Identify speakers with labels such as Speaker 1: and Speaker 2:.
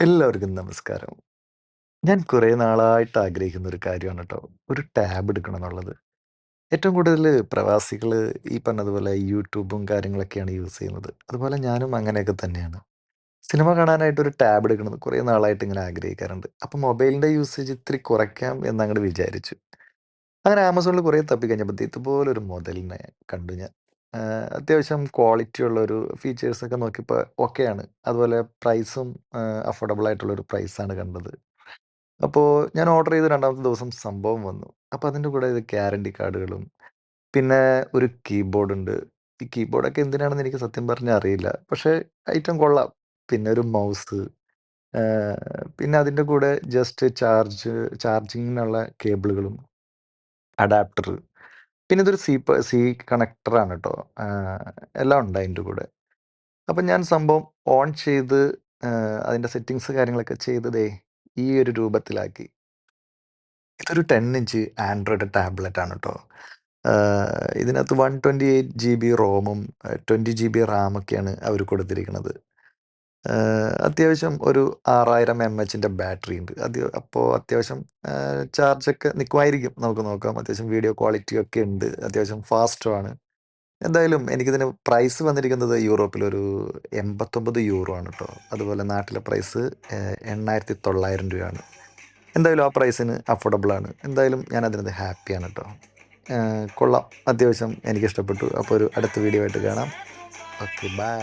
Speaker 1: എല്ലാവർക്കും നമസ്കാരം. ഞാൻ കുറേ നാളായിട്ട് ആഗ്രഹിക്കുന്ന ഒരു കാര്യമാണ് ട്ടോ. ഒരു ടാബ് എടുക്കണം എന്നുള്ളത്. ഏറ്റവും കൂടുതല് പ്രവാസികള് ഈ പറഞ്ഞതുപോലെ യൂട്യൂബും കാര്യങ്ങളൊക്കെയാണ് യൂസ് ചെയ്യുന്നത്. അതുപോലെ ഞാനും അങ്ങനെയൊക്കെ തന്നെയാണ്. സിനിമ കാണാനായിട്ട് ഒരു ടാബ് എടുക്കണമെന്ന് കുറേ നാളായിട്ട് ഇങ്ങനെ ആഗ്രഹിക്കാറുണ്ട്. അപ്പൊ മൊബൈലിന്റെ യൂസേജ് ഇത്തിരി കുറയ്ക്കാം എന്നങ്ങട് വിചാരിച്ചു. അങ്ങനെ ആമസോണിൽ കുറേ തപ്പി കഴിഞ്ഞപ്പോ ഇതുപോലൊരു മോഡലിനെ കണ്ടു ഞാൻ. അത്യാവശ്യം ക്വാളിറ്റി ഉള്ളൊരു ഫീച്ചേഴ്സൊക്കെ നോക്കിയപ്പോ ഓക്കെയാണ്. അതുപോലെ പ്രൈസും അഫോർഡബിൾ ആയിട്ടുള്ളൊരു പ്രൈസാണ് കണ്ടത്. അപ്പോ ഞാൻ ഓർഡർ ചെയ്ത 2ാമത്തെ ദിവസം സംഭവം വന്നു. അപ്പൊ അതിന്റെ കൂടെ ഇത് ഗ്യാരണ്ടി കാർഡുകളും, പിന്നെ ഒരു കീബോർഡ് ഉണ്ട്. ഈ കീബോർഡൊക്കെ എന്തിനാണെന്ന് എനിക്ക് സത്യം പറഞ്ഞാ അറിയില്ല. പക്ഷേ ഐറ്റം കൊള്ളാം. പിന്നെ ഒരു മൗസ്, പിന്നെ അതിന്റെ കൂടെ ജസ്റ്റ് ചാർജിങ്ങിനുള്ള കേബിളുകളും, അഡാപ്റ്റർ, പിന്നെ ഇതൊരു സി കണക്ടറാണ് ട്ടോ. എല്ലാം ഉണ്ട് അതിന്റെ കൂടെ. അപ്പൊ ഞാൻ സംഭവം ഓൺ ചെയ്ത് അതിന്റെ സെറ്റിംഗ്സ് കാര്യങ്ങളൊക്കെ ചെയ്ത് ഈ ഒരു രൂപത്തിലാക്കി. ഇതൊരു 10 ഇഞ്ച് ആൻഡ്രോയിഡ് ടാബ്ലറ്റ് ആണ് ട്ടോ. ഇതിനകത്ത് 128 GB റോമും 20 GB റാമൊക്കെയാണ് അവര് കൊടുത്തിരിക്കണത്. അത്യാവശ്യം ഒരു 6000 എംഎച്ചിന്റെ ബാറ്ററി ഉണ്ട്. അപ്പോ അത്യാവശ്യം ചാർജൊക്കെ നിക്കുമായിരിക്കും. നമുക്ക് നോക്കാം. അത്യാവശ്യം വീഡിയോ ക്വാളിറ്റി ഒക്കെ ഉണ്ട്. അത്യാവശ്യം ഫാസ്റ്റും ആണ്. എന്തായാലും എനിക്കിതിന് പ്രൈസ് വന്നിരിക്കുന്നത് യൂറോപ്പിലൊരു €89 ആണ് ട്ടോ. അതുപോലെ നാട്ടിലെ പ്രൈസ് 8,900 രൂപയാണ്. എന്തായാലും ആ പ്രൈസിന് അഫോർഡബിൾ ആണ്. എന്തായാലും ഞാൻ അതിനകത്ത് ഹാപ്പിയാണ് ട്ടോ. കൊള്ളാം. അത്യാവശ്യം എനിക്കിഷ്ടപ്പെട്ടു. അപ്പോൾ ഒരു അടുത്ത വീഡിയോ ആയിട്ട് കാണാം. Okay bye.